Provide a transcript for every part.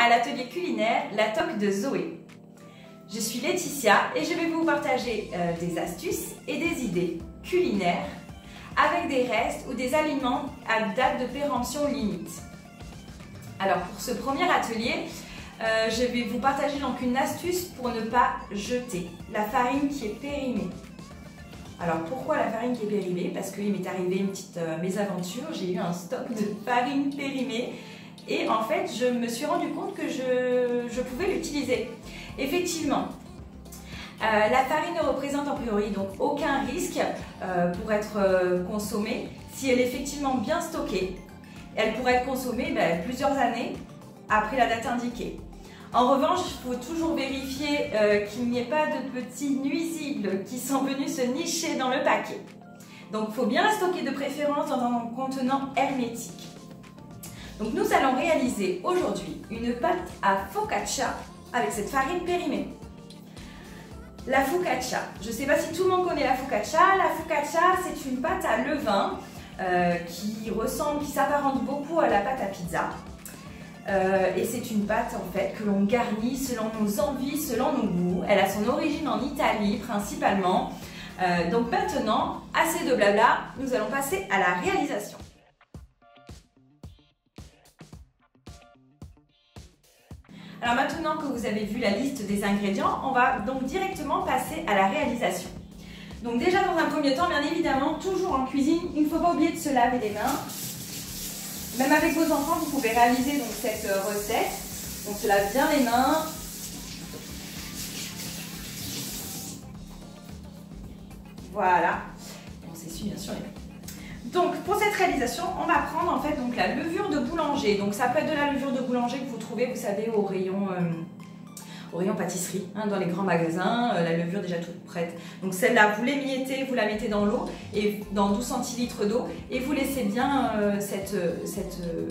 à l'atelier culinaire La Toque de Zoé. Je suis Laetitia et je vais vous partager des astuces et des idées culinaires avec des restes ou des aliments à date de péremption limite. Alors pour ce premier atelier, je vais vous partager donc une astuce pour ne pas jeter la farine qui est périmée. Alors pourquoi la farine qui est périmée? Parce qu'il m'est arrivé une petite mésaventure, j'ai eu un stock de farine périmée et en fait je me suis rendu compte que je pouvais l'utiliser. Effectivement, la farine ne représente a priori donc aucun risque pour être consommée si elle est effectivement bien stockée. Elle pourrait être consommée plusieurs années après la date indiquée. En revanche, il faut toujours vérifier qu'il n'y ait pas de petits nuisibles qui sont venus se nicher dans le paquet. Donc il faut bien la stocker de préférence dans un contenant hermétique. Donc nous allons réaliser aujourd'hui une pâte à focaccia avec cette farine périmée. La focaccia, je ne sais pas si tout le monde connaît la focaccia. La focaccia, c'est une pâte à levain qui s'apparente beaucoup à la pâte à pizza. Et c'est une pâte en fait que l'on garnit selon nos envies, selon nos goûts. Elle a son origine en Italie principalement. Donc maintenant, assez de blabla, nous allons passer à la réalisation. Alors maintenant que vous avez vu la liste des ingrédients, on va donc directement passer à la réalisation. Donc déjà dans un premier temps, bien évidemment, toujours en cuisine, il ne faut pas oublier de se laver les mains. Même avec vos enfants, vous pouvez réaliser donc cette recette. On se lave bien les mains. Voilà. On s'essuie bien sûr les mains. Donc pour cette réalisation, on va prendre en fait donc la levure de boulanger. Donc ça peut être de la levure de boulanger que vous trouvez, vous savez, au rayon pâtisserie, hein, dans les grands magasins, la levure déjà toute prête. Donc celle-là, vous l'émiettez, vous la mettez dans l'eau, et dans 12 centilitres d'eau, et vous laissez bien cette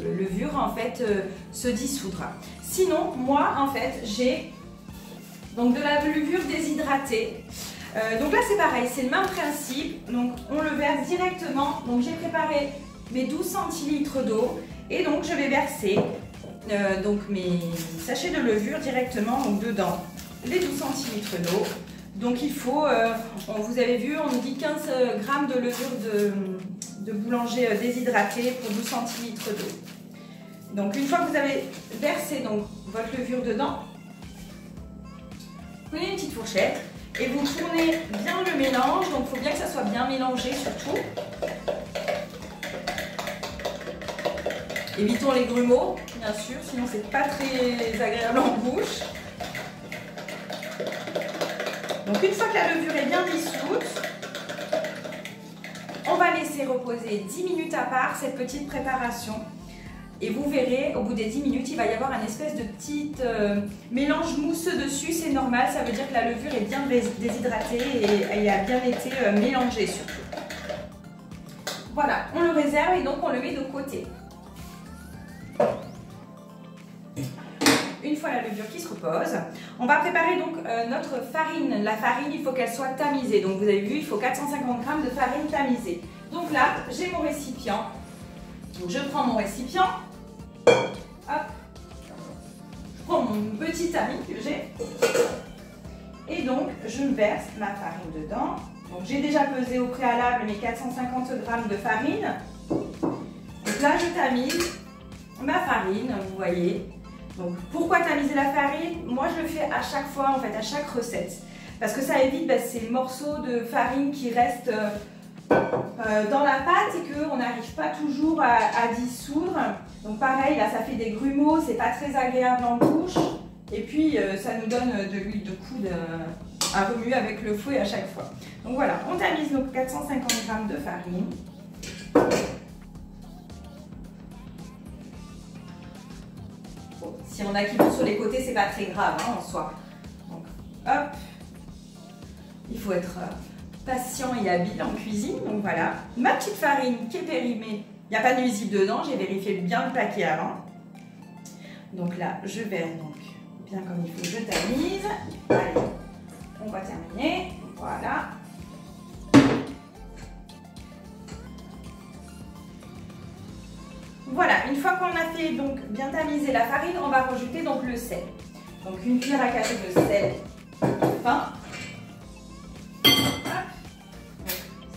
levure en fait se dissoudre. Sinon, moi en fait, j'ai donc de la levure déshydratée. Donc là c'est pareil, c'est le même principe. Donc on le verse directement. Donc j'ai préparé mes 12 centilitres d'eau, et donc je vais verser donc mes sachets de levure directement donc dedans les 12 centilitres d'eau. Donc il faut, vous avez vu, on nous dit 15 g de levure de boulanger déshydratée pour 12 centilitres d'eau. Donc une fois que vous avez versé donc votre levure dedans, prenez une petite fourchette et vous tournez bien le mélange. Donc il faut bien que ça soit bien mélangé surtout. Évitons les grumeaux, bien sûr, sinon c'est pas très agréable en bouche. Donc une fois que la levure est bien dissoute, on va laisser reposer 10 minutes à part cette petite préparation. Et vous verrez, au bout des 10 minutes, il va y avoir un espèce de petit mélange mousseux dessus. C'est normal, ça veut dire que la levure est bien déshydratée et elle a bien été mélangée surtout. Voilà, on le réserve et donc on le met de côté. Une fois la levure qui se repose, on va préparer donc notre farine. La farine, il faut qu'elle soit tamisée. Donc vous avez vu, il faut 450 g de farine tamisée. Donc là, j'ai mon récipient. Donc je prends mon récipient. Hop. Je prends mon petit tamis que j'ai. Et donc, je verse ma farine dedans. Donc j'ai déjà pesé au préalable mes 450 g de farine. Donc là, je tamise ma farine, vous voyez. Donc pourquoi tamiser la farine? Moi je le fais à chaque fois en fait, à chaque recette. Parce que ça évite ces morceaux de farine qui restent dans la pâte et qu'on n'arrive pas toujours à dissoudre. Donc pareil, là ça fait des grumeaux, c'est pas très agréable en bouche. Et puis ça nous donne de l'huile de coude à remuer avec le fouet à chaque fois. Donc voilà, on tamise nos 450 g de farine. Si on a qui vont sur les côtés, c'est pas très grave hein, en soi. Donc, hop, il faut être patient et habile en cuisine. Donc voilà, ma petite farine qui est périmée, il n'y a pas de nuisible dedans, j'ai vérifié bien le paquet avant. Donc là, je verse donc bien comme il faut, je tamise. Allez, on va terminer. Voilà. Voilà, une fois qu'on a fait donc bien tamiser la farine, on va rajouter donc le sel. Donc une cuillère à café de sel fin.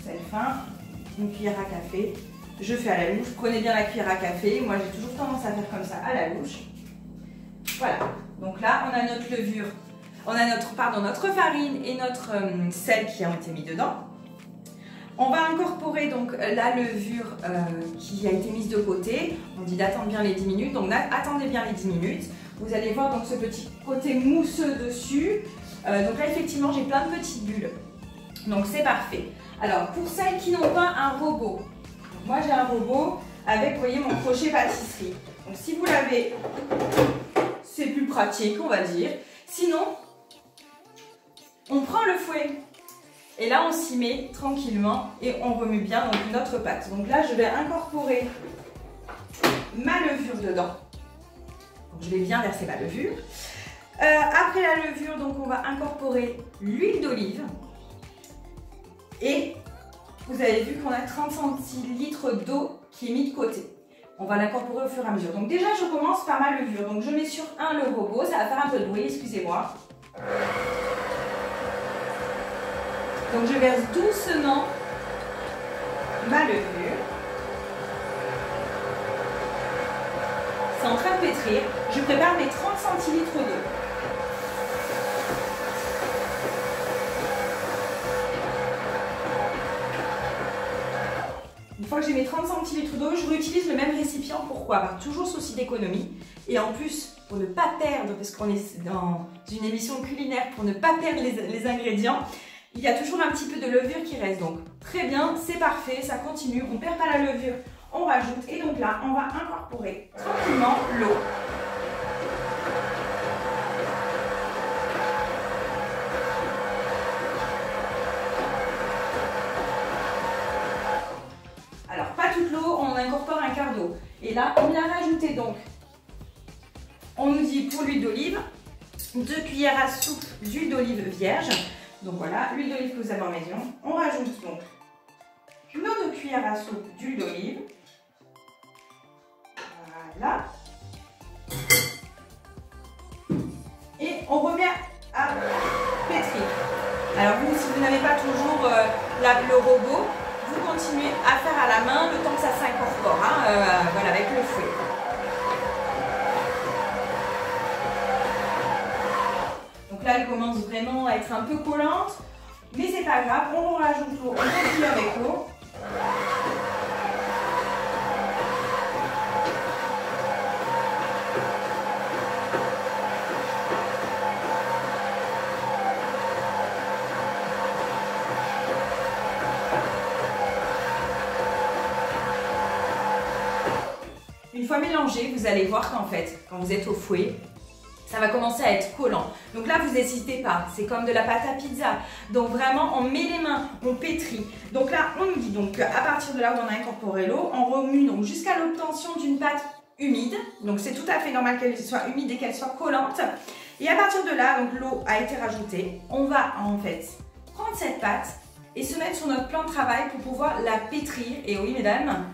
Sel fin, une cuillère à café. Je fais à la louche. Prenez bien la cuillère à café. Moi, j'ai toujours tendance à faire comme ça à la louche. Voilà. Donc là, on a notre levure. On a notre farine et notre sel qui ont été mis dedans. On va incorporer donc la levure qui a été mise de côté. On dit d'attendre bien les 10 minutes. Donc attendez bien les 10 minutes. Vous allez voir donc ce petit côté mousseux dessus. Donc là, effectivement, j'ai plein de petites bulles. Donc c'est parfait. Alors, pour celles qui n'ont pas un robot, moi j'ai un robot avec, vous voyez, mon crochet pâtisserie. Donc si vous l'avez, c'est plus pratique, on va dire. Sinon, on prend le fouet et là on s'y met tranquillement et on remue bien donc notre pâte. Donc là, je vais incorporer ma levure dedans. Donc, je vais bien verser ma levure. Après la levure, donc on va incorporer l'huile d'olive. Et vous avez vu qu'on a 30 centilitres d'eau qui est mis de côté. On va l'incorporer au fur et à mesure. Donc déjà, je commence par ma levure. Donc je mets sur le robot. Ça va faire un peu de bruit, excusez-moi. Donc je verse doucement ma levure. C'est en train de pétrir. Je prépare mes 30 centilitres d'eau. Une fois que j'ai mes 30 centilitres d'eau, je réutilise le même récipient. Pourquoi? Toujours souci d'économie. Et en plus, pour ne pas perdre, parce qu'on est dans une émission culinaire, pour ne pas perdre les ingrédients, il y a toujours un petit peu de levure qui reste. Donc très bien, c'est parfait, ça continue. On ne perd pas la levure, on rajoute. Et donc là, on va incorporer tranquillement l'eau. L'eau, on incorpore un quart d'eau. Et là, on vient rajouter donc, on nous dit pour l'huile d'olive, 2 cuillères à soupe d'huile d'olive vierge. Donc voilà, l'huile d'olive que vous avez en maison. On rajoute donc nos 2 cuillères à soupe d'huile d'olive. Voilà. Et on remet à pétrir. Alors vous, si vous n'avez pas toujours le robot, vous continuez à faire à la main le temps que ça s'incorpore, voilà, avec le fouet. Donc là, elle commence vraiment à être un peu collante, mais c'est pas grave, on rajoute l'eau, on continue avec l'eau. Une fois mélangé, vous allez voir qu'en fait, quand vous êtes au fouet, ça va commencer à être collant. Donc là, vous n'hésitez pas, c'est comme de la pâte à pizza. Donc vraiment, on met les mains, on pétrit. Donc là, on nous dit donc à partir de là où on a incorporé l'eau, on remue donc jusqu'à l'obtention d'une pâte humide. Donc c'est tout à fait normal qu'elle soit humide et qu'elle soit collante. Et à partir de là, donc l'eau a été rajoutée. On va en fait prendre cette pâte et se mettre sur notre plan de travail pour pouvoir la pétrir. Et oui, mesdames,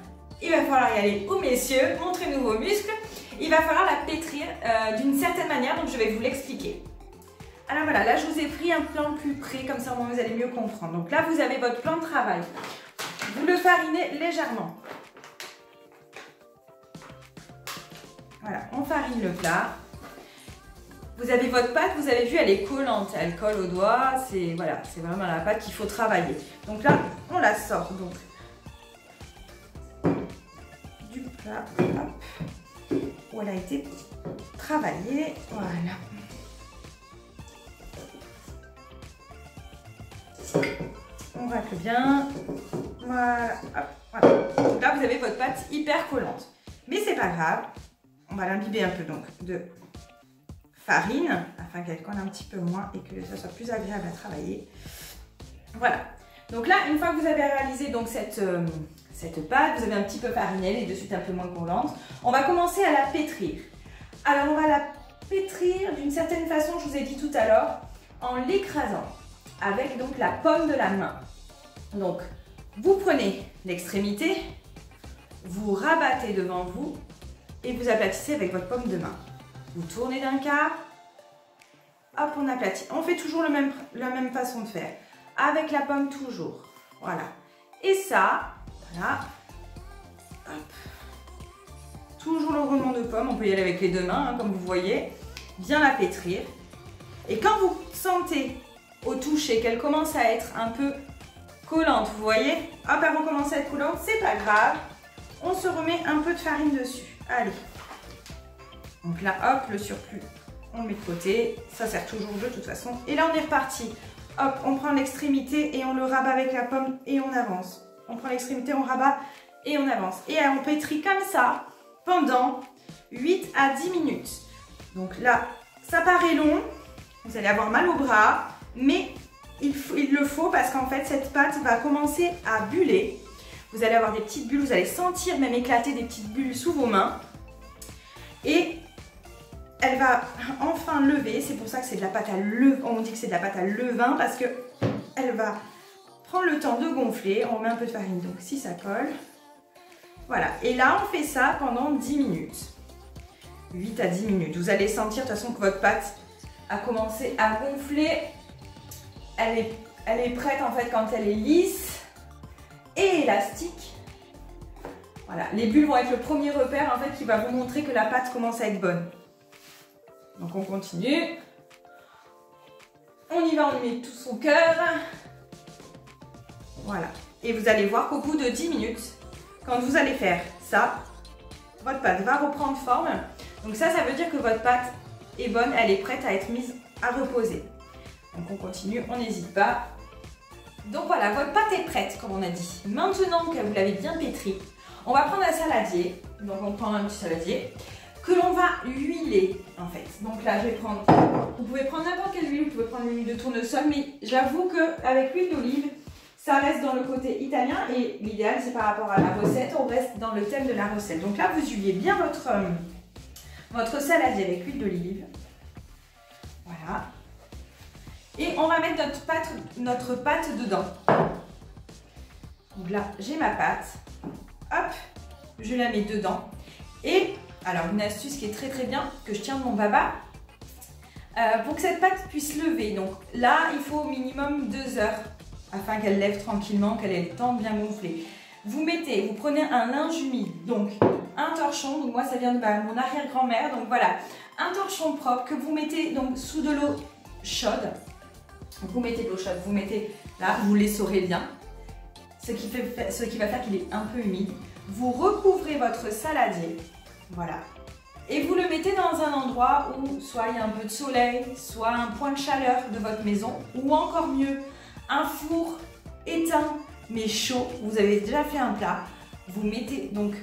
il va falloir y aller, ou messieurs, montrez-nous vos muscles. Il va falloir la pétrir d'une certaine manière, donc je vais vous l'expliquer. Alors voilà, là je vous ai pris un plan plus près, comme ça vous allez mieux comprendre. Donc là vous avez votre plan de travail. Vous le farinez légèrement. Voilà, on farine le plat. Vous avez votre pâte, vous avez vu, elle est collante, elle colle au doigt. C'est voilà, c'est vraiment la pâte qu'il faut travailler. Donc là, on la sort donc du plat, hop, où elle a été travaillée. Voilà. On racle bien. Voilà, hop, voilà. Donc là, vous avez votre pâte hyper collante. Mais c'est pas grave. On va l'imbiber un peu donc de farine afin qu'elle colle un petit peu moins et que ça soit plus agréable à travailler. Voilà. Donc là, une fois que vous avez réalisé donc cette pâte, vous avez un petit peu fariné, elle est de suite un peu moins collante. On va commencer à la pétrir. Alors, on va la pétrir d'une certaine façon, je vous ai dit tout à l'heure, en l'écrasant avec donc la paume de la main. Donc, vous prenez l'extrémité, vous rabattez devant vous et vous aplatissez avec votre paume de main. Vous tournez d'un quart, hop, on aplatit. On fait toujours la même façon de faire, avec la paume toujours. Voilà. Et ça, voilà, hop. Toujours le roulement de paume, on peut y aller avec les deux mains, hein, comme vous voyez. Bien la pétrir. Et quand vous sentez au toucher qu'elle commence à être un peu collante, vous voyez, hop, elle recommence à être collante, c'est pas grave. On se remet un peu de farine dessus. Allez. Donc là, hop, le surplus, on le met de côté. Ça sert toujours de toute façon. Et là, on est reparti. Hop, on prend l'extrémité et on le rabat avec la paume et on avance. On prend l'extrémité, on rabat et on avance. Et on pétrit comme ça pendant 8 à 10 minutes. Donc là, ça paraît long. Vous allez avoir mal au bras, mais il le faut parce qu'en fait, cette pâte va commencer à buller. Vous allez avoir des petites bulles, vous allez sentir même éclater des petites bulles sous vos mains. Et elle va enfin lever. C'est pour ça que c'est de la pâte à levain. On dit que c'est de la pâte à levain parce que elle va prendre le temps de gonfler. On met un peu de farine, donc si ça colle. Voilà. Et là, on fait ça pendant 10 minutes. 8 à 10 minutes. Vous allez sentir de toute façon que votre pâte a commencé à gonfler. Elle est prête en fait quand elle est lisse et élastique. Voilà, les bulles vont être le premier repère en fait qui va vous montrer que la pâte commence à être bonne. Donc on continue. On y va, on y met tout son cœur. Voilà. Et vous allez voir qu'au bout de 10 minutes, quand vous allez faire ça, votre pâte va reprendre forme. Donc ça veut dire que votre pâte est bonne, elle est prête à être mise à reposer. Donc on continue, on n'hésite pas. Donc voilà, votre pâte est prête, comme on a dit. Maintenant que vous l'avez bien pétrie, on va prendre un saladier. Donc on prend un petit saladier que l'on va huiler en fait. Donc là, je vais prendre, vous pouvez prendre n'importe quelle huile, vous pouvez prendre l'huile de tournesol, mais j'avoue qu'avec l'huile d'olive, ça reste dans le côté italien et l'idéal c'est par rapport à la recette, on reste dans le thème de la recette. Donc là, vous huilez bien votre saladier avec l'huile d'olive. Voilà. Et on va mettre notre pâte dedans. Donc là, j'ai ma pâte. Hop, je la mets dedans. Et alors, une astuce qui est très très bien, que je tiens de mon baba, pour que cette pâte puisse lever. Donc là, il faut au minimum 2 heures afin qu'elle lève tranquillement, qu'elle ait le temps de bien gonfler. Vous prenez un linge humide, donc un torchon. Donc moi, ça vient de mon arrière-grand-mère. Donc voilà, un torchon propre que vous mettez donc sous de l'eau chaude. Vous mettez de l'eau chaude, vous mettez là, vous l'essorez bien, ce qui va faire qu'il est un peu humide. Vous recouvrez votre saladier, voilà, et vous le mettez dans un endroit où soit il y a un peu de soleil, soit un point de chaleur de votre maison, ou encore mieux, un four éteint mais chaud. Vous avez déjà fait un plat, vous mettez donc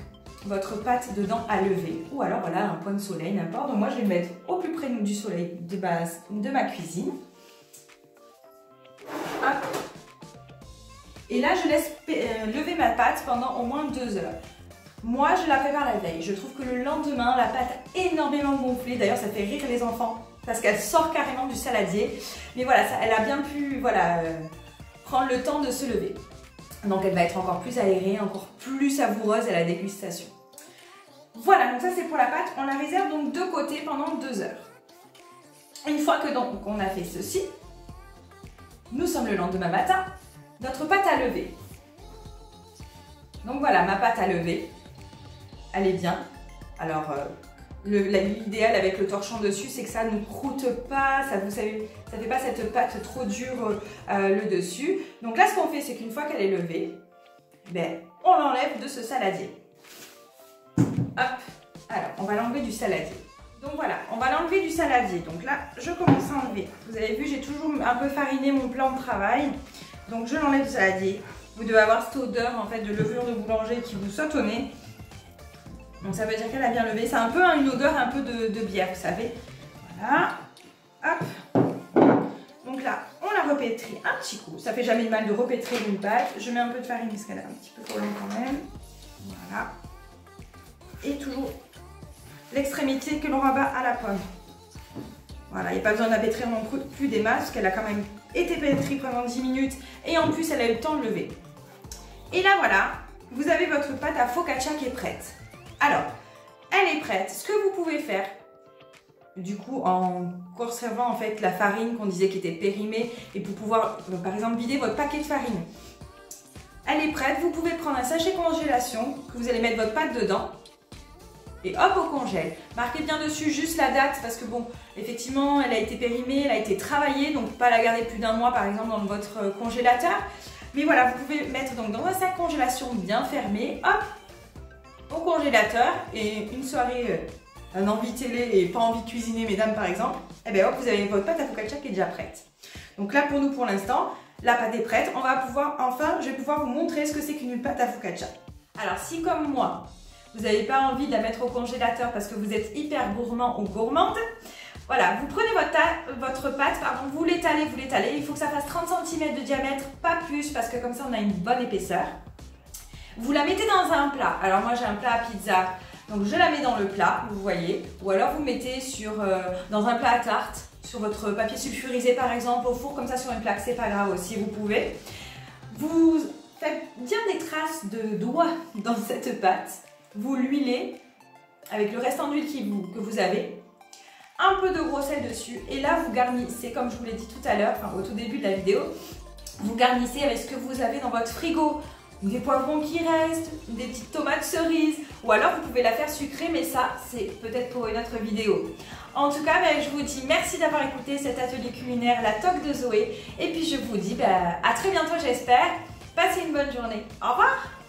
votre pâte dedans à lever, ou alors voilà, un point de soleil, n'importe. Donc moi je vais le mettre au plus près du soleil de ma cuisine. Hop. Et là, je laisse lever ma pâte pendant au moins 2 heures. Moi, je la prépare la veille. Je trouve que le lendemain, la pâte a énormément gonflé. D'ailleurs, ça fait rire les enfants parce qu'elle sort carrément du saladier. Mais voilà, elle a bien pu prendre le temps de se lever. Donc, elle va être encore plus aérée, encore plus savoureuse à la dégustation. Voilà, donc ça, c'est pour la pâte. On la réserve donc de côté pendant 2 heures. Une fois que donc on a fait ceci, nous sommes le lendemain matin, notre pâte à lever. Donc voilà, ma pâte à lever, elle est bien. Alors, l'idéal avec le torchon dessus, c'est que ça ne croûte pas, ça fait pas cette pâte trop dure le dessus. Donc là, ce qu'on fait, c'est qu'une fois qu'elle est levée, on l'enlève de ce saladier. Hop, alors on va l'enlever du saladier. Donc voilà, on va l'enlever du saladier. Donc là, je commence à enlever. Vous avez vu, j'ai toujours un peu fariné mon plan de travail. Donc je l'enlève du saladier. Vous devez avoir cette odeur en fait de levure de boulanger qui vous saute au nez. Donc ça veut dire qu'elle a bien levé. C'est un peu une odeur un peu de bière, vous savez. Voilà. Hop. Donc là, on la repétrit un petit coup. Ça fait jamais de mal de repétrir une pâte. Je mets un peu de farine parce qu'elle est un petit peu collante quand même. Voilà. Et toujours l'extrémité que l'on rabat à la pomme. Voilà, il n'y a pas besoin de la pétrir non plus des masses, parce qu'elle a quand même été pétrie pendant 10 minutes et en plus elle a eu le temps de lever. Et là voilà, vous avez votre pâte à focaccia qui est prête. Alors, elle est prête. Ce que vous pouvez faire, du coup, en conservant en fait la farine qu'on disait qui était périmée et pour pouvoir, par exemple, vider votre paquet de farine. Elle est prête. Vous pouvez prendre un sachet congélation que vous allez mettre votre pâte dedans. Et hop, au congèle. Marquez bien dessus juste la date parce que bon, effectivement, elle a été périmée, elle a été travaillée, donc pas la garder plus d'un mois par exemple dans votre congélateur. Mais voilà, vous pouvez mettre donc dans un sac congélation bien fermé, hop, au congélateur. Et une soirée, un envie télé et pas envie de cuisiner, mesdames par exemple, et bien hop, vous avez votre pâte à focaccia qui est déjà prête. Donc là pour nous pour l'instant, la pâte est prête. On va pouvoir, enfin, je vais pouvoir vous montrer ce que c'est qu'une pâte à focaccia. Alors si comme moi, vous n'avez pas envie de la mettre au congélateur parce que vous êtes hyper gourmand ou gourmande, voilà, vous prenez votre pâte, pardon, vous l'étalez, il faut que ça fasse 30 cm de diamètre, pas plus, parce que comme ça on a une bonne épaisseur. Vous la mettez dans un plat, alors moi j'ai un plat à pizza, donc je la mets dans le plat, vous voyez, ou alors vous mettez dans un plat à tarte, sur votre papier sulfurisé par exemple, au four, comme ça sur une plaque, c'est pas grave aussi, vous pouvez. Vous faites bien des traces de doigts dans cette pâte. Vous l'huilez avec le restant d'huile que vous avez, un peu de gros sel dessus et là vous garnissez comme je vous l'ai dit tout à l'heure, enfin au tout début de la vidéo, vous garnissez avec ce que vous avez dans votre frigo, des poivrons qui restent, des petites tomates cerises ou alors vous pouvez la faire sucrée mais ça c'est peut-être pour une autre vidéo. En tout cas, je vous dis merci d'avoir écouté cet atelier culinaire, la toque de Zoé et puis je vous dis à très bientôt j'espère. Passez une bonne journée. Au revoir!